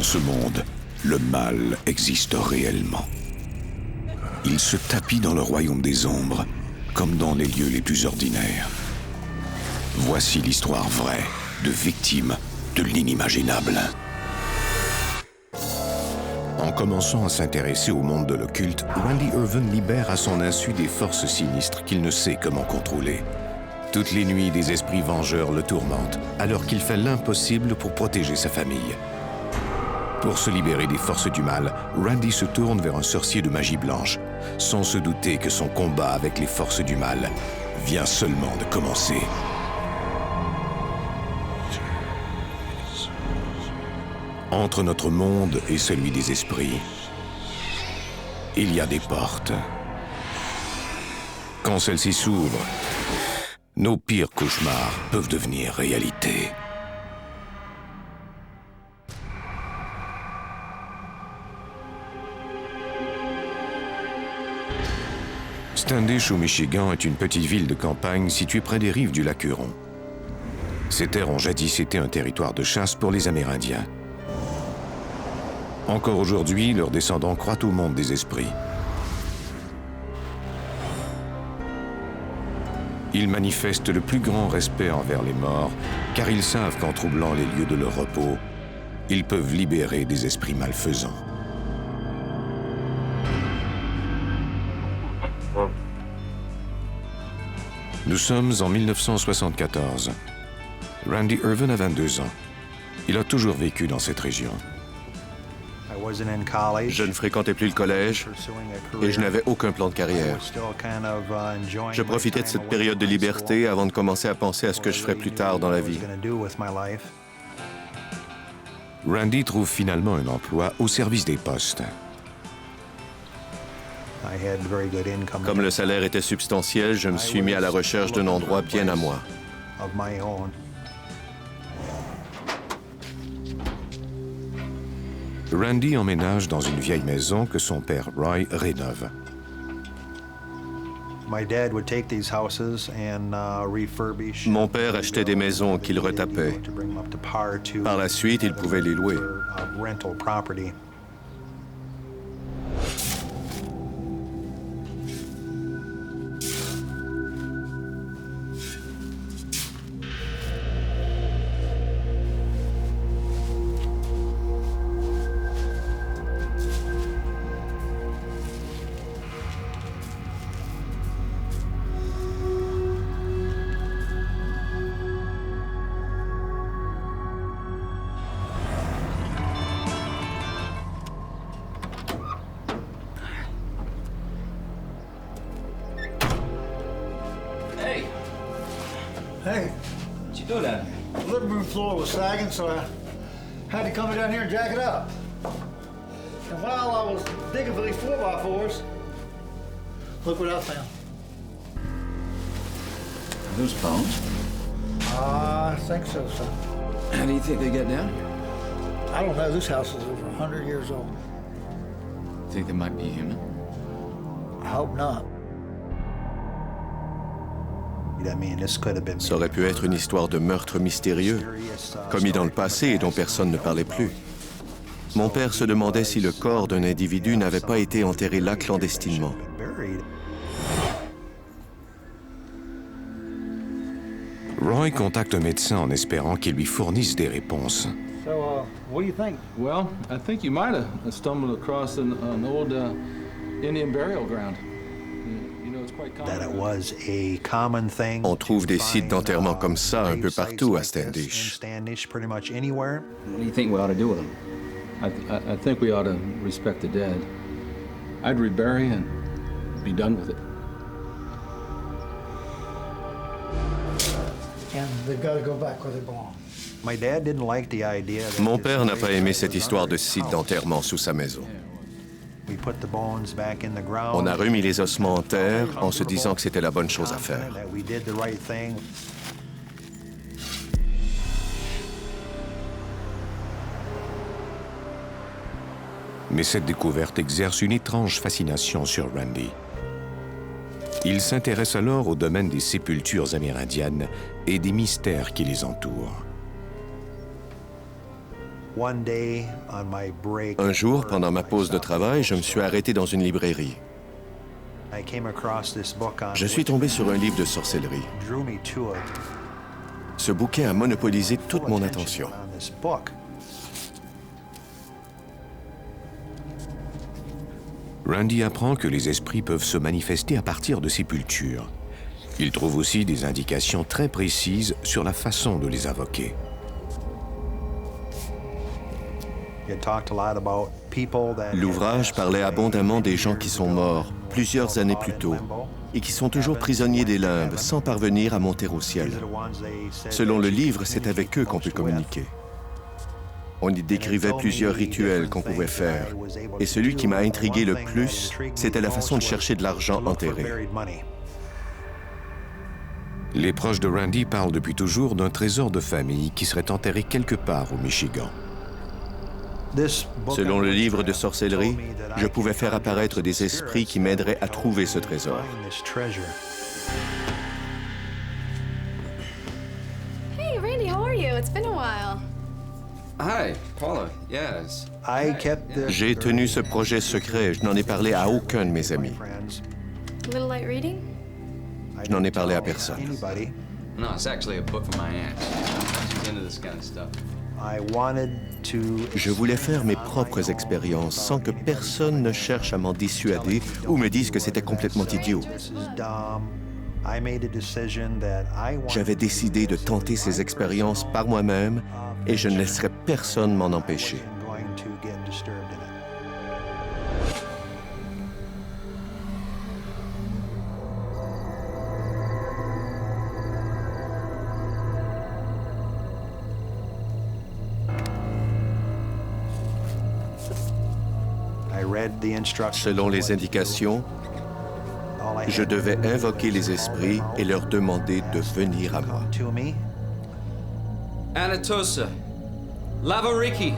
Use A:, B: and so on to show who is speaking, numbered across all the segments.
A: ce monde, le mal existe réellement. Il se tapit dans le royaume des ombres, comme dans les lieux les plus ordinaires. Voici l'histoire vraie de victimes de l'inimaginable. En commençant à s'intéresser au monde de l'occulte, Randy Irvin libère à son insu des forces sinistres qu'il ne sait comment contrôler. Toutes les nuits, des esprits vengeurs le tourmentent, alors qu'il fait l'impossible pour protéger sa famille. Pour se libérer des forces du mal, Randy se tourne vers un sorcier de magie blanche, sans se douter que son combat avec les forces du mal vient seulement de commencer. Entre notre monde et celui des esprits, il y a des portes. Quand celles-ci s'ouvrent, nos pires cauchemars peuvent devenir réalité. Standish au Michigan est une petite ville de campagne située près des rives du lac Huron. Ces terres ont jadis été un territoire de chasse pour les Amérindiens. Encore aujourd'hui, leurs descendants croient au monde des esprits. Ils manifestent le plus grand respect envers les morts, car ils savent qu'en troublant les lieux de leur repos, ils peuvent libérer des esprits malfaisants. Nous sommes en 1974. Randy Irvin a 22 ans. Il a toujours vécu dans cette région.
B: Je ne fréquentais plus le collège et je n'avais aucun plan de carrière. Je profitais de cette période de liberté avant de commencer à penser à ce que je ferais plus tard dans la vie.
A: Randy trouve finalement un emploi au service des postes.
B: Comme le salaire était substantiel, je me suis mis à la recherche d'un endroit bien à moi.
A: Randy emménage dans une vieille maison que son père Roy rénove.
B: Mon père achetait des maisons qu'il retapait. Par la suite, il pouvait les louer.
C: Hey.
D: What you doing down here?
C: The living room floor was sagging, so I had to come down here and jack it up. And while I was digging for these 4x4s, look what I found.
D: Are those bones?
C: I think so, son.
D: How do you think they got down here?
C: I don't know. This house is over 100 years old.
D: Think they might be human?
C: I hope not.
B: Ça aurait pu être une histoire de meurtre mystérieux, commis dans le passé et dont personne ne parlait plus. Mon père se demandait si le corps d'un individu n'avait pas été enterré là clandestinement.
A: Roy contacte un médecin en espérant qu'il lui fournisse des réponses.
C: So, what do you think?
E: Well, I think you might have stumbled across an old Indian burial ground. You know, it's quite common.
B: On trouve des sites d'enterrement comme ça un peu partout à Standish.
D: What do you think we ought to do with them?
E: I think we ought to respect the dead. I'd rebury and be done with it.
C: And they've got to go back where they belong.
B: Mon père n'a pas aimé cette histoire de site d'enterrement sous sa maison. On a remis les ossements en terre en se disant que c'était la bonne chose à faire.
A: Mais cette découverte exerce une étrange fascination sur Randy. Il s'intéresse alors au domaine des sépultures amérindiennes et des mystères qui les entourent.
B: Un jour, pendant ma pause de travail, je me suis arrêté dans une librairie. Je suis tombé sur un livre de sorcellerie. Ce bouquin a monopolisé toute mon attention.
A: Randy apprend que les esprits peuvent se manifester à partir de sépultures. Il trouve aussi des indications très précises sur la façon de les invoquer.
B: L'ouvrage parlait abondamment des gens qui sont morts plusieurs années plus tôt et qui sont toujours prisonniers des limbes sans parvenir à monter au ciel. Selon le livre, c'est avec eux qu'on peut communiquer. On y décrivait plusieurs rituels qu'on pouvait faire. Et celui qui m'a intrigué le plus, c'était la façon de chercher de l'argent enterré.
A: Les proches de Randy parlent depuis toujours d'un trésor de famille qui serait enterré quelque part au Michigan.
B: Selon le livre de sorcellerie, je pouvais faire apparaître des esprits qui m'aideraient à trouver ce trésor.
F: Hey, Randy, how are you? It's been a while.
D: Hi, Paula. Yes.
B: J'ai tenu ce projet secret. Je n'en ai parlé à aucun de mes amis.
F: A little light reading?
B: Je n'en ai parlé à personne.
D: No, it's actually a book from my aunt. She's into this kind of stuff.
B: Je voulais faire mes propres expériences sans que personne ne cherche à m'en dissuader ou me dise que c'était complètement idiot. J'avais décidé de tenter ces expériences par moi-même et je ne laisserai personne m'en empêcher. Selon les indications, je devais invoquer les esprits et leur demander de venir à moi.
G: Anatosa, Lavariki,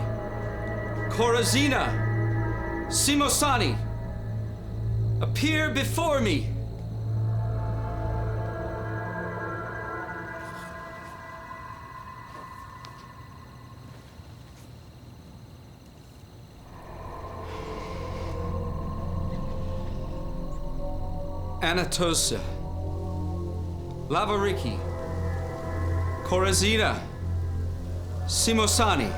G: Corazina, Simosani, appear before me. Anatosa, Lavariki, Corazina, Simosani,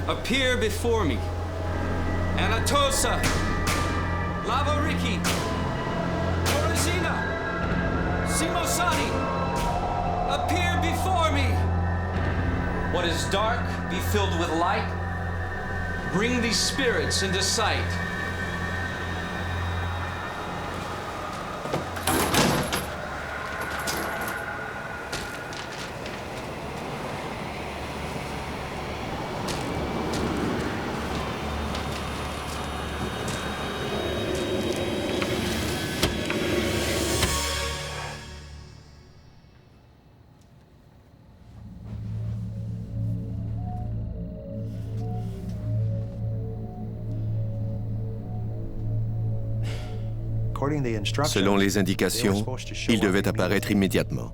G: appear before me. Anatosa, Lavariki, Corazina, Simosani, appear before me. What is dark, be filled with light. Bring these spirits into sight.
B: Selon les indications, il devait apparaître immédiatement.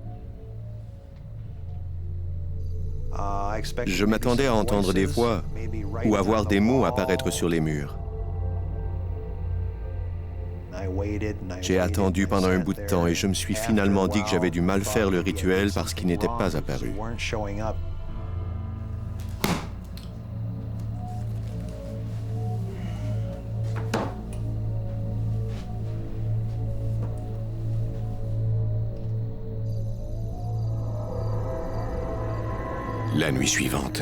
B: Je m'attendais à entendre des voix ou à voir des mots apparaître sur les murs. J'ai attendu pendant un bout de temps et je me suis finalement dit que j'avais dû mal faire le rituel parce qu'il n'était pas apparu.
A: La nuit suivante.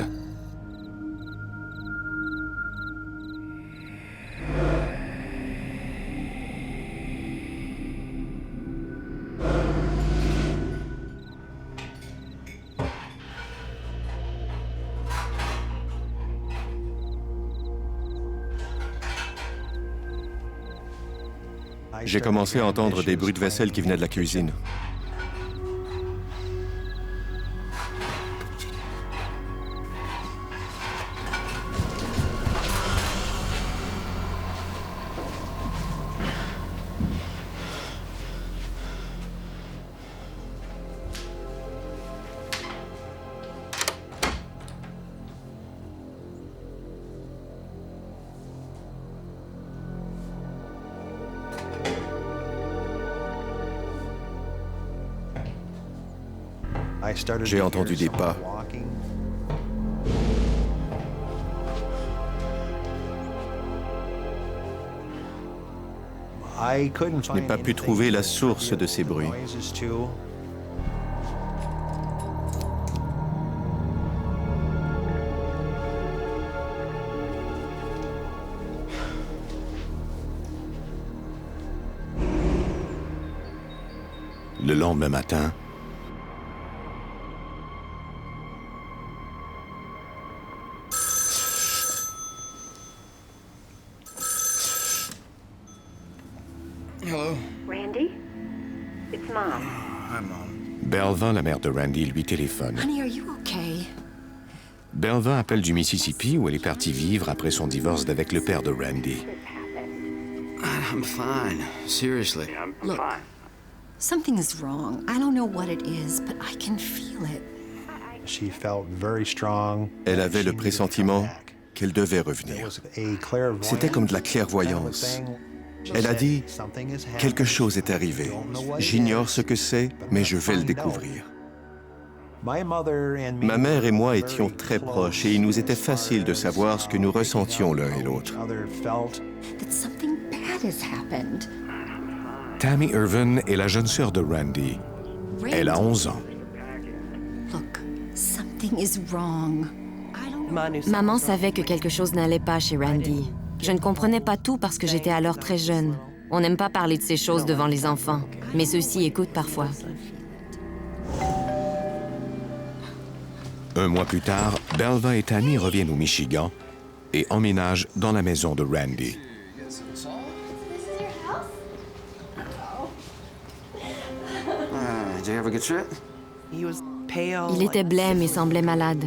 B: J'ai commencé à entendre des bruits de vaisselle qui venaient de la cuisine. J'ai entendu des pas. Je n'ai pas pu trouver la source de ces bruits.
A: Le lendemain matin,
D: Hello.
H: Randy? It's Mom.
D: Hi, Mom.
A: Belva, la mère de Randy, lui téléphone.
H: Honey, are you okay?
A: Belva appelle du Mississippi où elle est partie vivre après son divorce d'avec le père de Randy.
D: I'm fine. Seriously.
H: Look, something is wrong. I don't know what it is, but I can feel it.
B: Elle avait le pressentiment qu'elle devait revenir. C'était comme de la clairvoyance. Elle a dit « Quelque chose est arrivé. J'ignore ce que c'est, mais je vais le découvrir. » Ma mère et moi étions très proches et il nous était facile de savoir ce que nous ressentions l'un et l'autre.
H: That something bad has happened.
A: Tammy Irvin est la jeune sœur de Randy. Elle a 11 ans.
H: Look, something is wrong.
I: Maman savait que quelque chose n'allait pas chez Randy. Je ne comprenais pas tout parce que j'étais alors très jeune. On n'aime pas parler de ces choses devant les enfants, mais ceux-ci écoutent parfois.
A: Un mois plus tard, Belva et Tammy reviennent au Michigan et emménagent dans la maison de Randy.
F: This is your house?
D: Did you have a good trip?
I: Il était blême et semblait malade.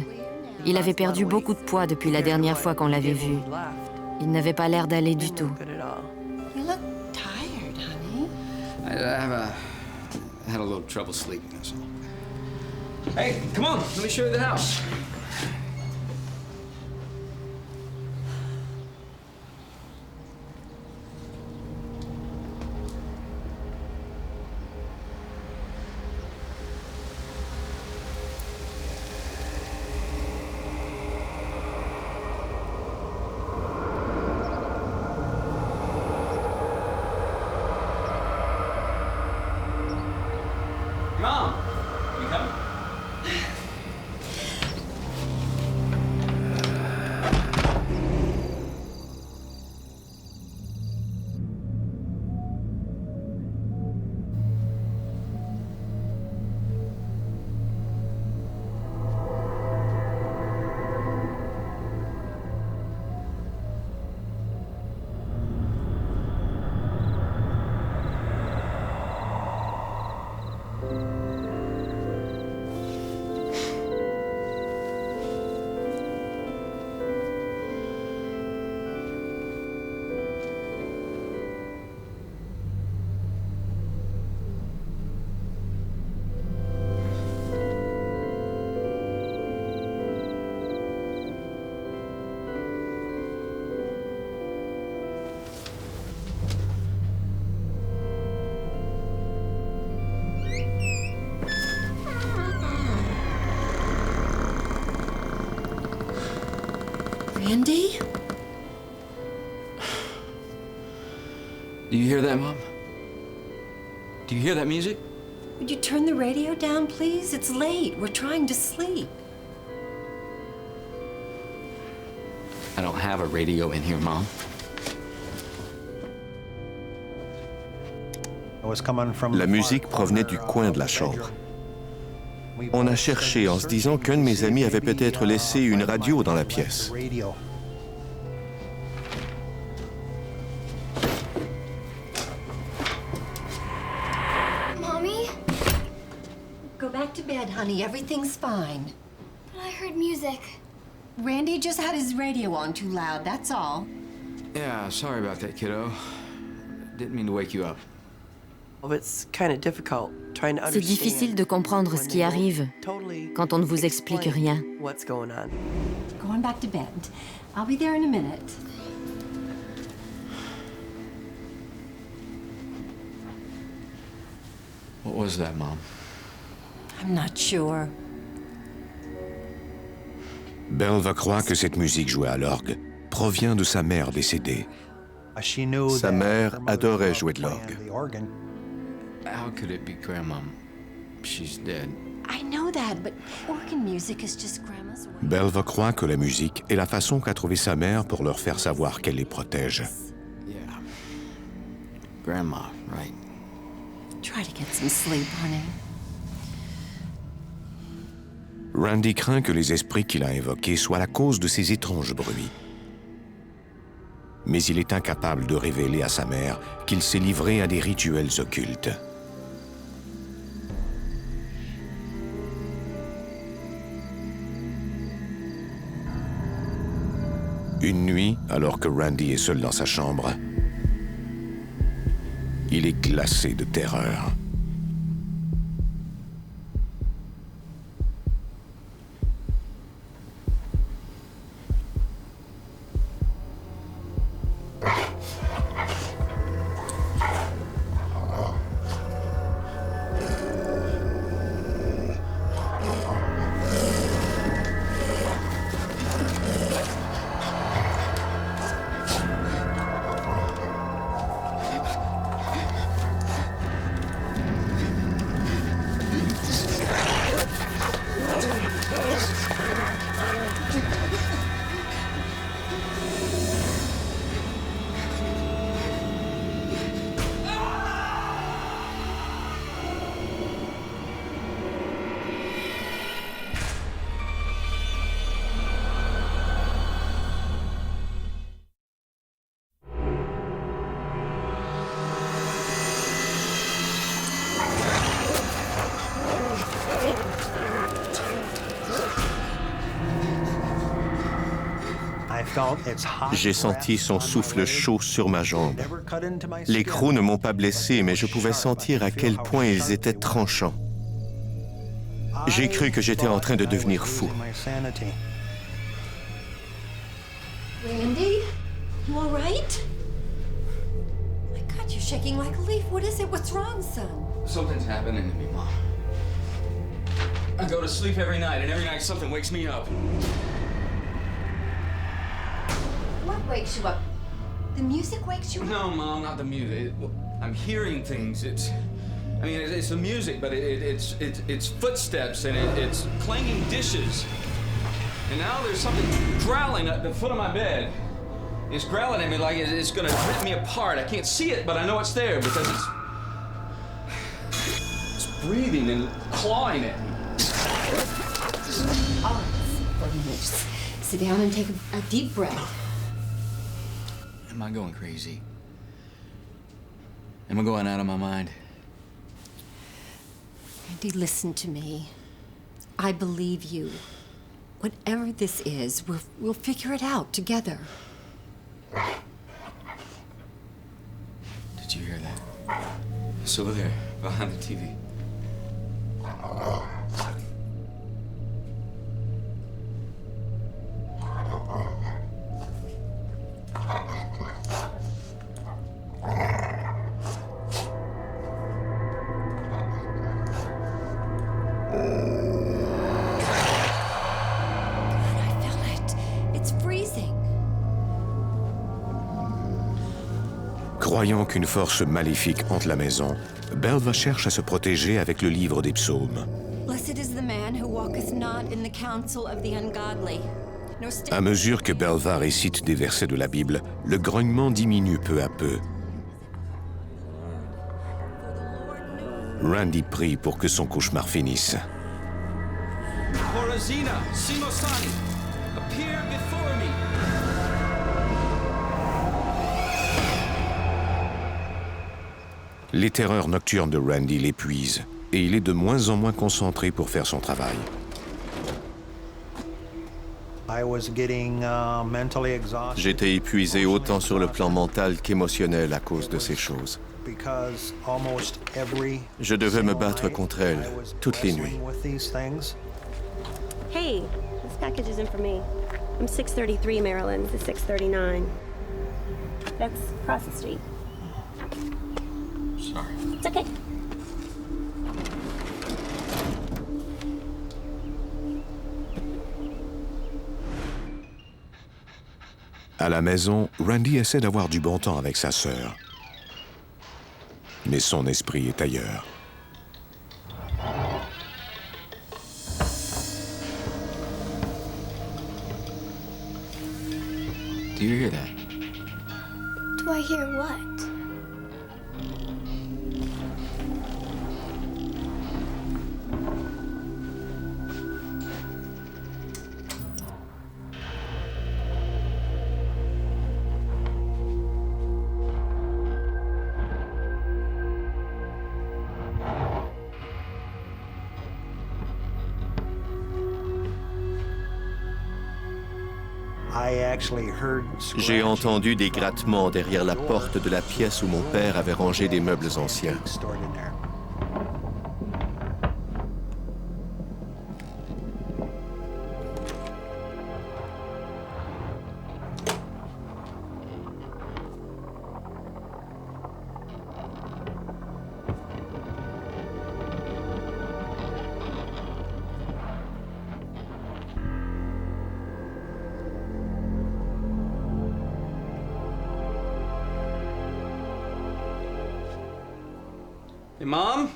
I: Il avait perdu beaucoup de poids depuis la dernière fois qu'on l'avait vu. Il n'avait pas l'air d'aller du tout.
H: You look tired, honey.
D: I had a little trouble sleeping, that's all. Hey, come on, let me show you the house. Mom, you coming?
H: Randy?
D: Do you hear that, Mom? Do you hear that music?
H: Would you turn the radio down, please? It's late. We're trying to sleep.
D: I don't have a radio in here, Mom.
B: La musique provenait du coin de la chambre. On a cherché en se disant qu'un de mes amis avait peut-être laissé une radio dans la pièce.
F: Mommy?
H: Go back to bed, honey. Everything's fine.
F: But I heard music.
H: Randy just had his radio on too loud, that's all.
D: Yeah, sorry about that, kiddo. Didn't mean to wake you up.
I: C'est difficile de comprendre ce qui arrive quand on ne vous explique rien.
H: Going back to bed. I'll be there in a minute.
D: What was that, Mom?
H: I'm not sure.
A: Belva croit que cette musique jouée à l'orgue provient de sa mère décédée.
B: Sa mère adorait jouer de l'orgue.
D: How could it be Grandma? She's dead.
H: I know that, but organ music is just Grandma's way.
A: Belva croit que la musique est la façon qu'a trouvée sa mère pour leur faire savoir qu'elle les protège.
D: Yeah. Grandma, right?
H: Try to get some sleep, honey.
A: Randy craint que les esprits qu'il a invoqués soient la cause de ces étranges bruits. Mais il est incapable de révéler à sa mère qu'il s'est livré à des rituels occultes. Une nuit, alors que Randy est seul dans sa chambre, il est glacé de terreur.
B: J'ai senti son souffle chaud sur ma jambe. Les crocs ne m'ont pas blessé, mais je pouvais sentir à quel point ils étaient tranchants. J'ai cru que j'étais en train de devenir fou.
H: Randy, you all right? My God, you're shaking like a leaf. What is it? What's wrong, son?
D: Something's happening to me, Mom. I go to sleep every night, and every night something wakes me up.
H: What wakes you up? The music wakes you up?
D: No, Mom, not the music. I'm hearing things. It's the music, but it's footsteps and it's clanging dishes. And now there's something growling at the foot of my bed. It's growling at me like it's gonna rip me apart. I can't see it, but I know it's there because it's breathing and clawing at me.
H: Oh, just sit down and take a deep breath.
D: Am I going crazy? Am I going out of my mind?
H: Randy, listen to me. I believe you. Whatever this is, we'll figure it out together.
D: Did you hear that? It's over there, behind the TV.
A: Croyant qu'une force maléfique hante la maison, Belva cherche à se protéger avec le livre des psaumes. À mesure que Belva récite des versets de la Bible, le grognement diminue peu à peu. Randy prie pour que son cauchemar finisse.
G: Corazina, Simosani, appear before me.
A: Les terreurs nocturnes de Randy l'épuisent et il est de moins en moins concentré pour faire son travail.
B: J'étais épuisé autant sur le plan mental qu'émotionnel à cause de ces choses. Je devais me battre contre elles toutes les nuits.
J: Hey, this package isn't for me. I'm 633 Maryland to 639. That's across the street.
D: Sorry.
J: It's okay.
A: À la maison, Randy essaie d'avoir du bon temps avec sa sœur. Mais son esprit est ailleurs.
D: Do you hear that?
F: Do I hear what?
B: J'ai entendu des grattements derrière la porte de la pièce où mon père avait rangé des meubles anciens.
D: Hey, Mom?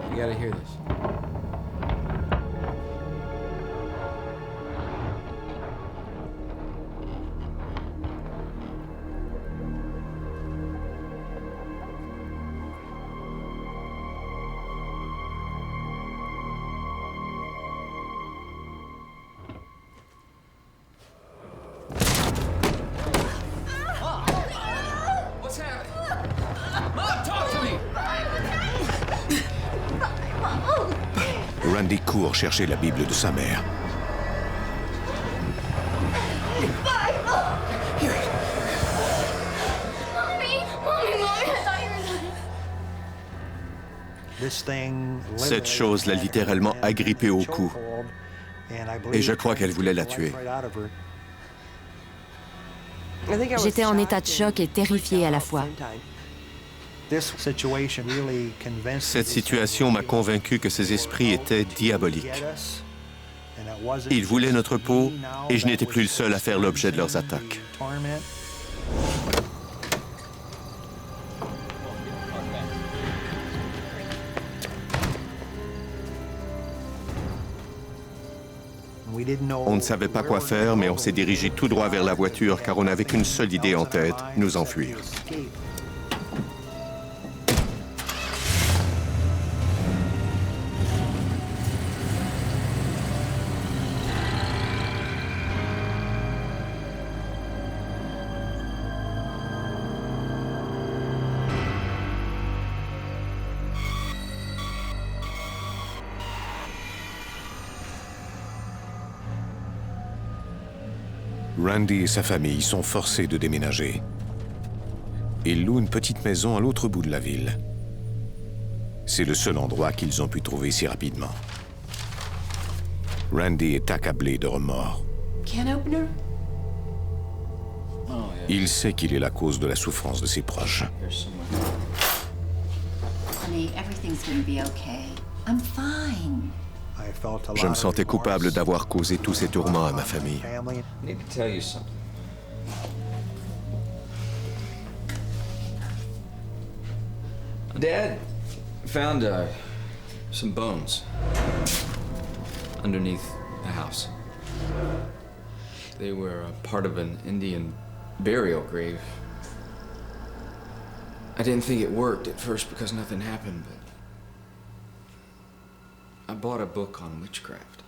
D: You gotta hear this. What's happening? Mom, talk to me!
A: Randy court chercher la Bible de sa mère.
B: Cette chose l'a littéralement agrippée au cou. Et je crois qu'elle voulait la tuer.
I: J'étais en état de choc et terrifiée à la fois.
B: Cette situation m'a convaincu que ces esprits étaient diaboliques. Ils voulaient notre peau et je n'étais plus le seul à faire l'objet de leurs attaques. On ne savait pas quoi faire, mais on s'est dirigé tout droit vers la voiture car on n'avait qu'une seule idée en tête, nous enfuir.
A: Randy et sa famille sont forcés de déménager. Ils louent une petite maison à l'autre bout de la ville. C'est le seul endroit qu'ils ont pu trouver si rapidement. Randy est accablé de remords. Il sait qu'il est la cause de la souffrance de ses proches.
B: Je me sentais coupable d'avoir causé tous ces tourments à ma famille.
D: I need to tell you something. Dad found some bones underneath the house. They were part of an Indian burial grave. I didn't think it worked at first because nothing happened, but I bought a book on witchcraft.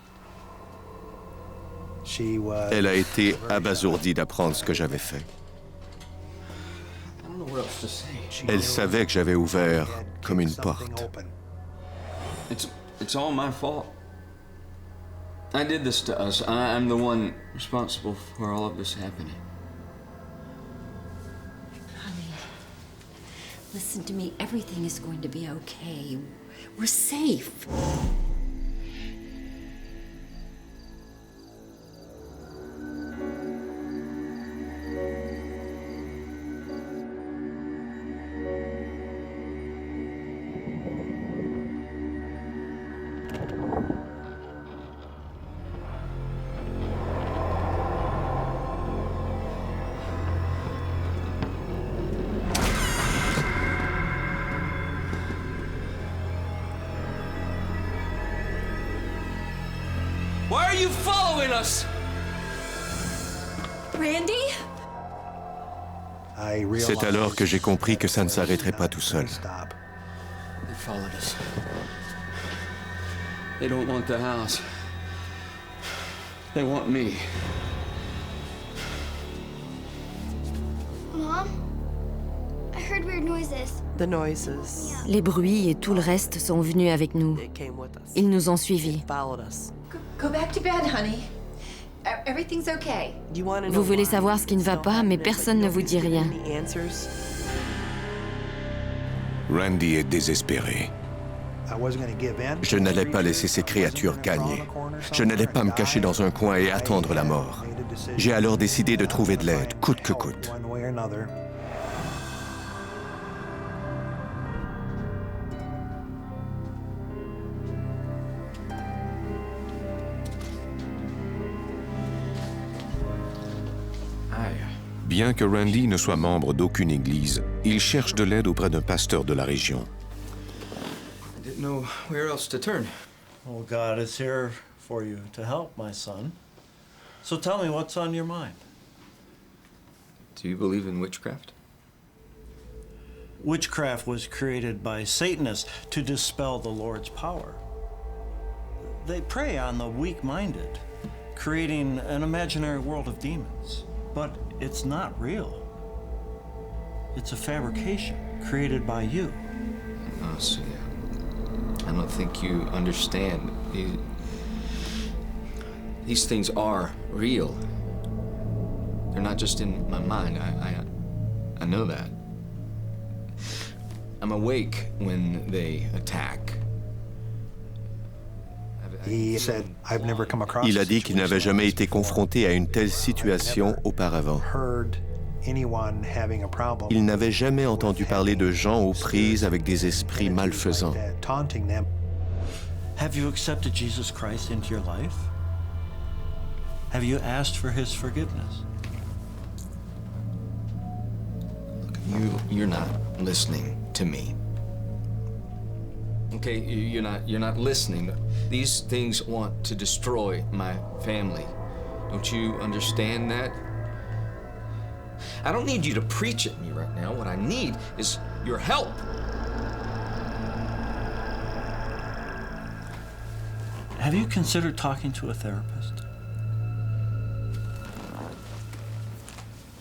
B: Elle a été abasourdie d'apprendre ce que j'avais fait.
D: I don't know what else to say.
B: Elle savait que j'avais ouvert comme une porte.
D: It's all my fault. I did this to us. I'm the one responsible for all of this happening.
H: Honey, listen to me. Everything is going to be okay. We're safe.
G: you following us?
H: Randy?
B: C'est alors que j'ai compris que ça ne s'arrêterait pas tout seul.
D: They followed us. They don't want the house. They want me.
F: Mom? I heard weird noises.
K: The noises.
I: Les bruits et tout le reste sont venus avec nous.
K: They came with us.
I: Ils nous ont suivis.
K: Followed us.
H: Go back to bed, honey. Everything's okay.
K: Do you want to know
I: Vous voulez
K: why
I: savoir ce qui ne va
K: it's
I: pas,
K: still
I: mais
K: happening,
I: personne
K: but
I: ne vous dit
K: nobody's
I: rien.
K: giving me answers?
A: Randy est désespéré.
B: Je n'allais pas laisser ces créatures gagner. Je n'allais pas me cacher dans un coin et attendre la mort. J'ai alors décidé de trouver de l'aide, coûte que coûte.
A: Bien que Randy ne soit membre d'aucune église, il cherche de l'aide auprès d'un pasteur de la région.
D: I didn't know where else to turn.
C: Well, God is here for you to help, my son. So tell me what's on your mind.
D: Do you believe in witchcraft?
C: Witchcraft was created by Satanists to dispel the Lord's power. They prey on the weak-minded, creating an imaginary world of demons. But it's not real. It's a fabrication created by you.
D: Oh, see, I don't think you understand. These things are real. They're not just in my mind. I know that. I'm awake when they attack.
B: Il a dit qu'il n'avait jamais été confronté à une telle situation auparavant. Il n'avait jamais entendu parler de gens aux prises avec des esprits malfaisants.
C: Have you accepted Jesus Christ into your life? Have you asked for his forgiveness?
D: You're not listening to me. Okay, you're not listening. These things want to destroy my family. Don't you understand that? I don't need you to preach at me right now. What I need is your help.
C: Have you considered talking to a therapist?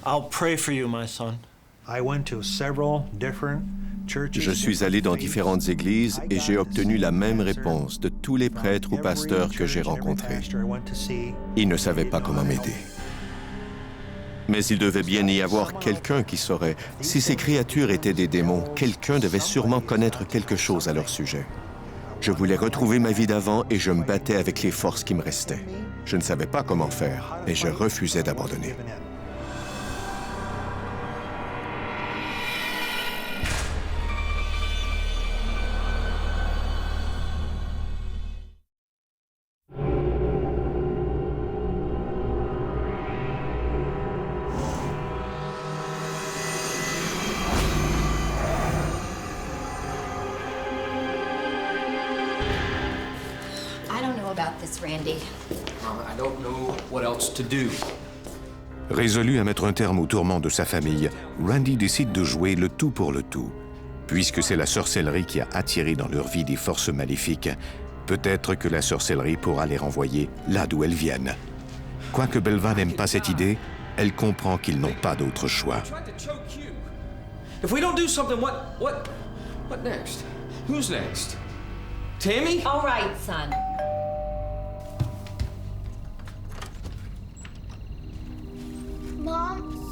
C: I'll pray for you, my son.
L: I went to several different churches.
B: Je suis allé dans différentes églises et j'ai obtenu la même réponse de tous les prêtres ou pasteurs que j'ai rencontrés. Ils ne savaient pas comment m'aider. Mais il devait bien y avoir quelqu'un qui saurait. Si ces créatures étaient des démons, quelqu'un devait sûrement connaître quelque chose à leur sujet. Je voulais retrouver ma vie d'avant et je me battais avec les forces qui me restaient. Je ne savais pas comment faire et je refusais d'abandonner.
H: Randy.
D: I don't know what else to do.
A: Résolu à mettre un terme aux tourments de sa famille, Randy décide de jouer le tout pour le tout. Puisque c'est la sorcellerie qui a attiré dans leur vie des forces maléfiques, peut-être que la sorcellerie pourra les renvoyer là d'où elles viennent. Quoique Belva n'aime pas cette idée, elle comprend qu'ils n'ont pas d'autre choix.
G: If we don't do something, what next? Who's next? Tammy?
H: All right, son.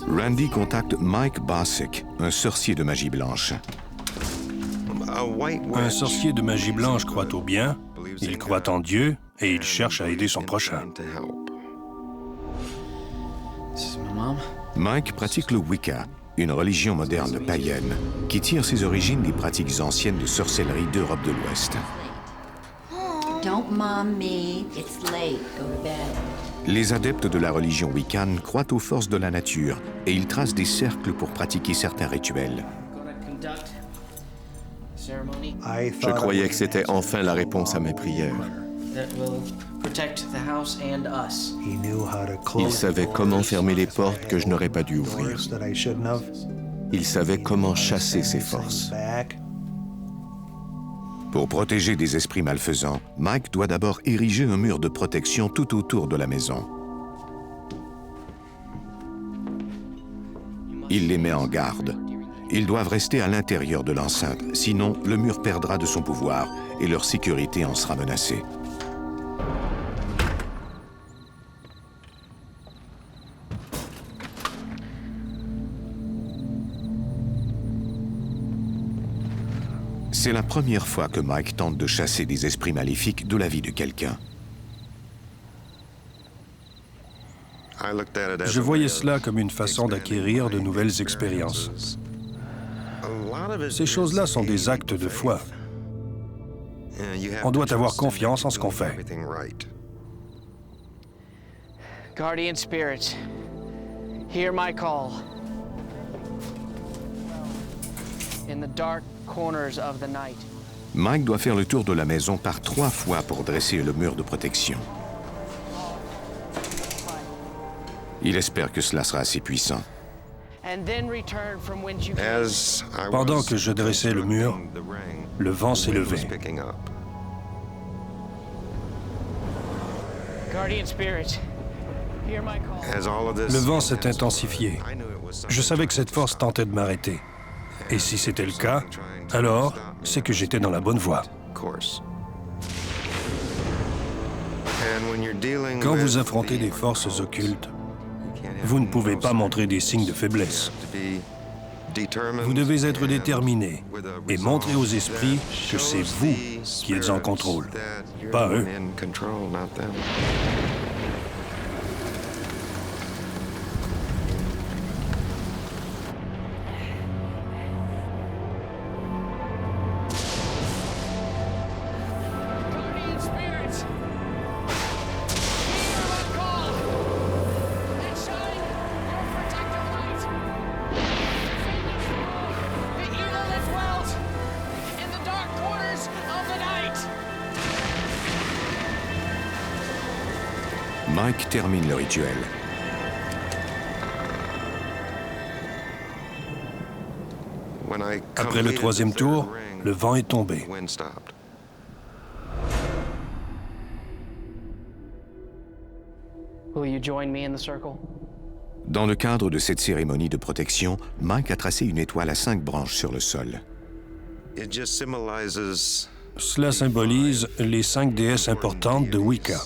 A: Randy contacte Mike Basic, un sorcier de magie blanche.
M: Un sorcier de magie blanche croit au bien, il croit en Dieu et il cherche à aider son prochain.
A: Mike pratique le Wicca, une religion moderne païenne qui tire ses origines des pratiques anciennes de sorcellerie d'Europe de l'Ouest.
H: Don't mom me. It's late. Go to bed.
A: Les adeptes de la religion Wiccan croient aux forces de la nature et ils tracent des cercles pour pratiquer certains rituels.
B: Je croyais que c'était enfin la réponse à mes prières.
G: protect the house and us.
B: Il savait comment fermer les portes que je n'aurais pas dû ouvrir. Il savait comment chasser ses forces.
A: Pour protéger des esprits malfaisants, Mike doit d'abord ériger un mur de protection tout autour de la maison. Il les met en garde. Ils doivent rester à l'intérieur de l'enceinte, sinon le mur perdra de son pouvoir et leur sécurité en sera menacée. C'est la première fois que Mike tente de chasser des esprits maléfiques de la vie de quelqu'un.
M: Je voyais cela comme une façon d'acquérir de nouvelles expériences. Ces choses-là sont des actes de foi. On doit avoir confiance en ce qu'on fait.
G: Guardian spirits, hear my call. In the dark corners of the night.
A: Mike doit faire le tour de la maison par 3 fois pour dresser le mur de protection. Il espère que cela sera assez puissant.
M: Pendant que je dressais le mur, le vent s'est levé. Le vent s'est intensifié. Je savais que cette force tentait de m'arrêter. Et si c'était le cas, alors c'est que j'étais dans la bonne voie. Quand vous affrontez des forces occultes, vous ne pouvez pas montrer des signes de faiblesse. Vous devez être déterminé et montrer aux esprits que c'est vous qui êtes en contrôle, pas eux.
A: Mike termine le rituel.
M: Après le 3e tour, le vent est tombé.
G: Will you join me in the circle?
A: Dans le cadre de cette cérémonie de protection, Mike a tracé une étoile à 5 branches sur le sol.
M: Cela symbolise les 5 déesses importantes de Wicca.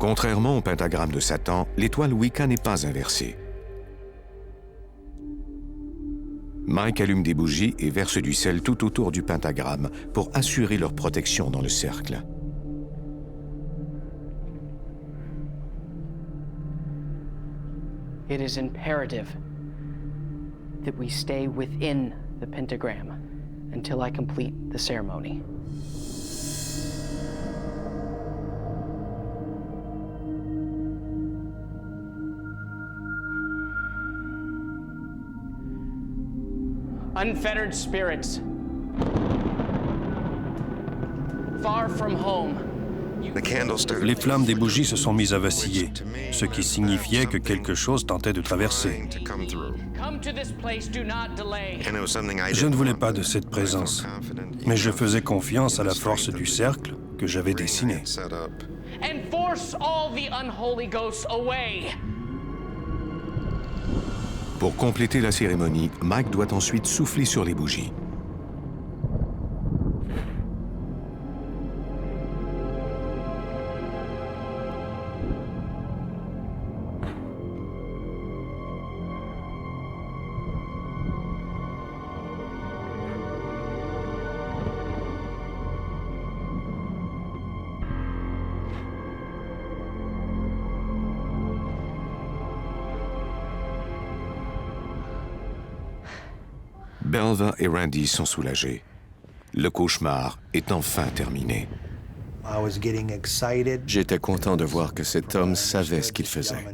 A: Contrairement au pentagramme de Satan, l'étoile Wicca n'est pas inversée. Mike allume des bougies et verse du sel tout autour du pentagramme pour assurer leur protection dans le cercle.
G: It is imperative that we stay within the pentagram until I complete the ceremony. Unfettered spirits, far from home.
M: Les flammes des bougies se sont mises à vaciller, ce qui signifiait que quelque chose tentait de traverser. Je ne voulais pas de cette présence, mais je faisais confiance à la force du cercle que j'avais dessiné.
G: And force all the unholy ghosts away.
A: Pour compléter la cérémonie, Mike doit ensuite souffler sur les bougies. Belva et Randy sont soulagés. Le cauchemar est enfin terminé.
B: J'étais content de voir que cet homme savait ce qu'il faisait.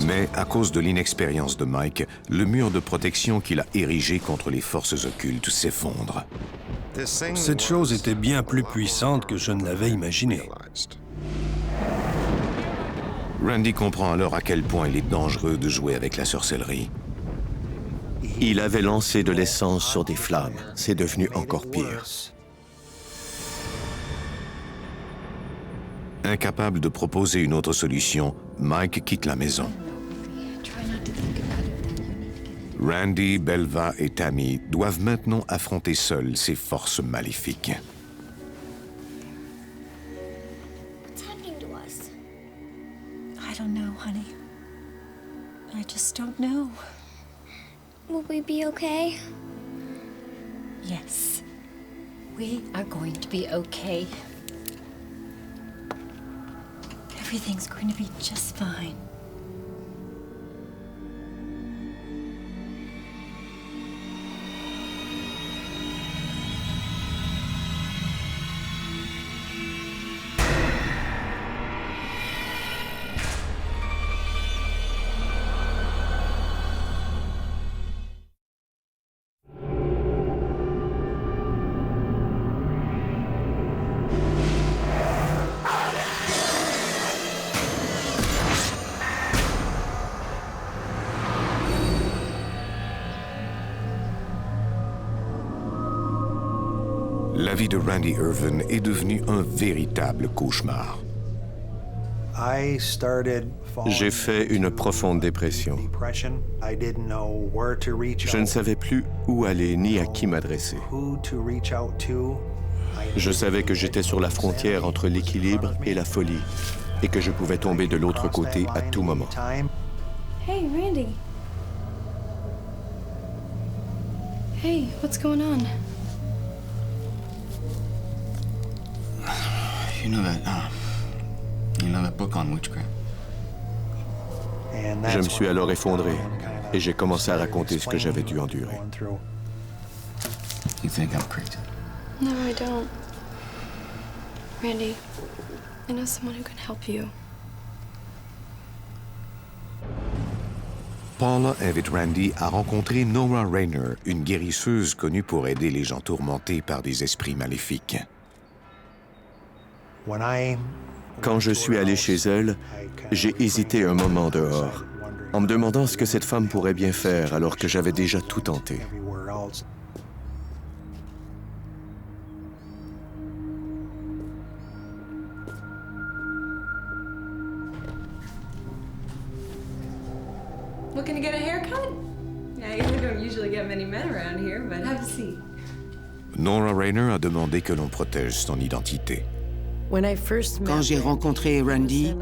A: Mais à cause de l'inexpérience de Mike, le mur de protection qu'il a érigé contre les forces occultes s'effondre.
M: Cette chose était bien plus puissante que je ne l'avais imaginé.
A: Randy comprend alors à quel point il est dangereux de jouer avec la sorcellerie.
B: Il avait lancé de l'essence sur des flammes. C'est devenu encore pire.
A: Incapable de proposer une autre solution, Mike quitte la maison. Randy, Belva et Tammy doivent maintenant affronter seuls ces forces maléfiques.
F: What's happening to us?
H: I don't know, honey. I just don't know.
F: Will we be okay?
H: Yes. We are going to be okay. Everything's going to be just fine.
A: La vie de Randy Irvin est devenue un véritable cauchemar.
B: J'ai fait une profonde dépression. Je ne savais plus où aller ni à qui m'adresser. Je savais que j'étais sur la frontière entre l'équilibre et la folie et que je pouvais tomber de l'autre côté à tout moment.
F: Hey, Randy. Hey, what's going on?
N: You know that book on witchcraft?
B: Je me suis alors effondré et j'ai commencé à raconter ce que j'avais dû endurer.
N: You think I'm crazy?
F: No, I don't. Randy, I know someone who can help you.
A: Paula invite Randy à rencontrer Nora Rayner, une guérisseuse connue pour aider les gens tourmentés par des esprits maléfiques.
B: Quand je suis allé chez elle, j'ai hésité un moment dehors, en me demandant ce que cette femme pourrait bien faire alors que j'avais déjà tout tenté.
K: Looking to get a haircut? Yeah, we don't usually get many men around here, but have a seat.
A: Nora Rayner a demandé que l'on protège son identité.
O: Quand j'ai rencontré Randy,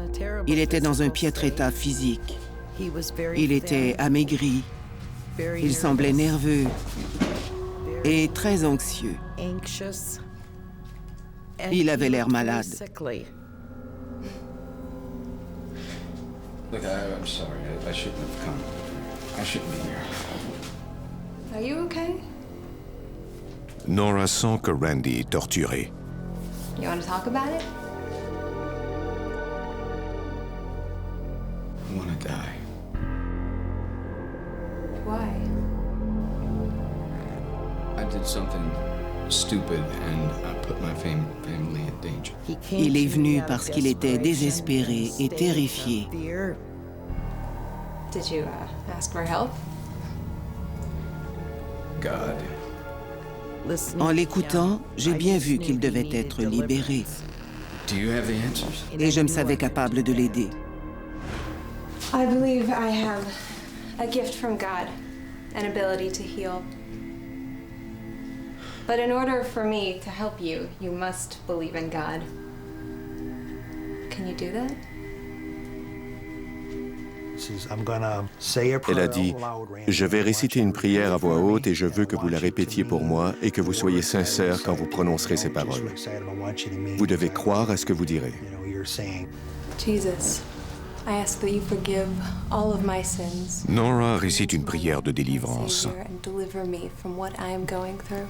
O: il était dans un piètre état physique. Il était amaigri, il semblait nerveux et très anxieux. Il avait l'air malade.
N: Look, I'm sorry. I shouldn't have come. I shouldn't be here.
K: Are you okay?
A: Nora sent que Randy est torturé.
K: You want to talk about it?
N: I want to die.
K: Why?
N: I did something stupid and I put my family in danger.
O: Il est venu parce qu'il était désespéré et terrifié.
K: Did you ask for help?
N: God.
O: En l'écoutant, j'ai bien vu qu'il devait être libéré.
N: Do you have the answers?
O: Et je me savais capable de l'aider.
J: I believe I have a gift from God, an ability to heal. But in order for me to help you, you must believe in God. Can you do that?
B: Elle a dit, « Je vais réciter une prière à voix haute et je veux que vous la répétiez pour moi et que vous soyez sincère quand vous prononcerez ces paroles. Vous devez croire à ce que vous direz. »
J: Jesus, I ask that you forgive all of my sins.
A: Nora récite une prière de délivrance.
J: Savior, and deliver me from what I am going through.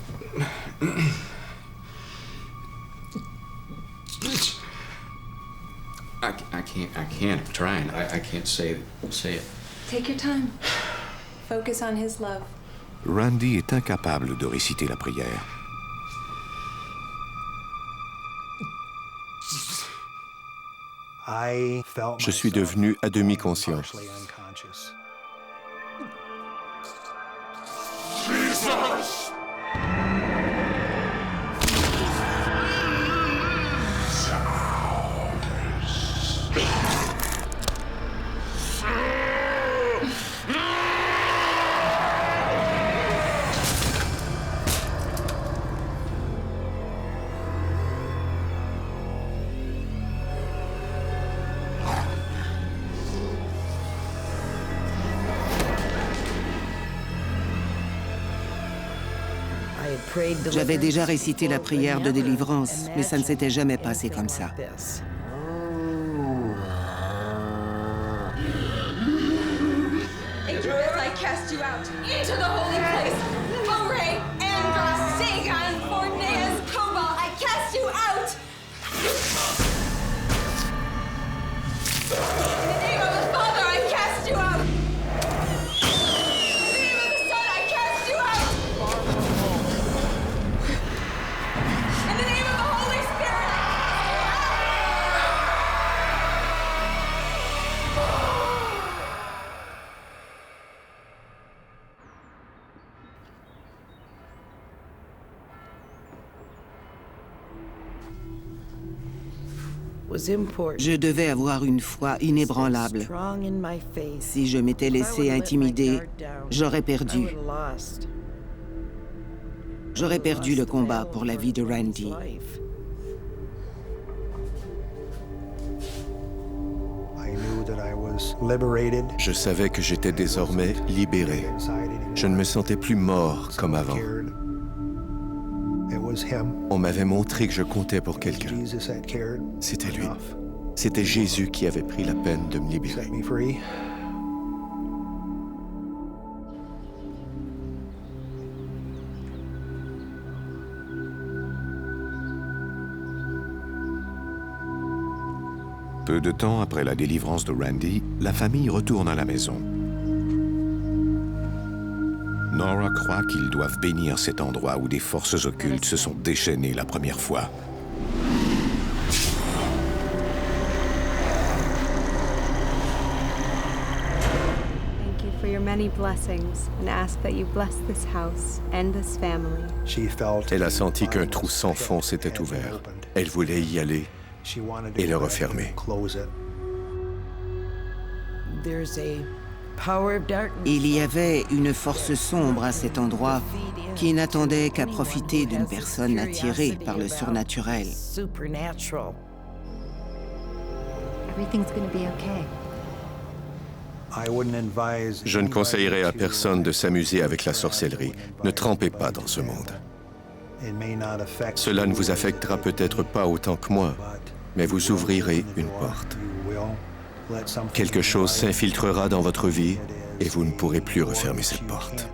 N: I can't. I'm trying. I can't say it.
K: Take your time. Focus on his love.
A: Randy est incapable de réciter la prière.
B: Je suis devenu à demi conscient.
O: J'avais déjà récité la prière de délivrance, mais ça ne s'était jamais passé comme ça.
K: I cast you out into the holy place. Hooray, Andros, Sagan, Forneas, Cobalt, I cast you out. In the name of the Father, I cast you out. In the name of the Son, I cast you out. In the name of the Holy Spirit,
O: Je devais avoir une foi inébranlable. Si je m'étais laissé intimider, j'aurais perdu. J'aurais perdu le combat pour la vie de Randy.
B: Je savais que j'étais désormais libéré. Je ne me sentais plus mort comme avant. On m'avait montré que je comptais pour quelqu'un. C'était lui. C'était Jésus qui avait pris la peine de me libérer.
A: Peu de temps après la délivrance de Randy, la famille retourne à la maison. Nora croit qu'ils doivent bénir cet endroit où des forces occultes se sont déchaînées la première fois.
J: Thank you for your many blessings and ask that you bless this house and this family.
B: Elle a senti qu'un trou sans fond s'était ouvert. Elle voulait y aller et le refermer.
O: Il y avait une force sombre à cet endroit qui n'attendait qu'à profiter d'une personne attirée par le surnaturel.
B: Je ne conseillerais à personne de s'amuser avec la sorcellerie. Ne trempez pas dans ce monde. Cela ne vous affectera peut-être pas autant que moi, mais vous ouvrirez une porte. Quelque chose s'infiltrera dans votre vie et vous ne pourrez plus refermer cette porte.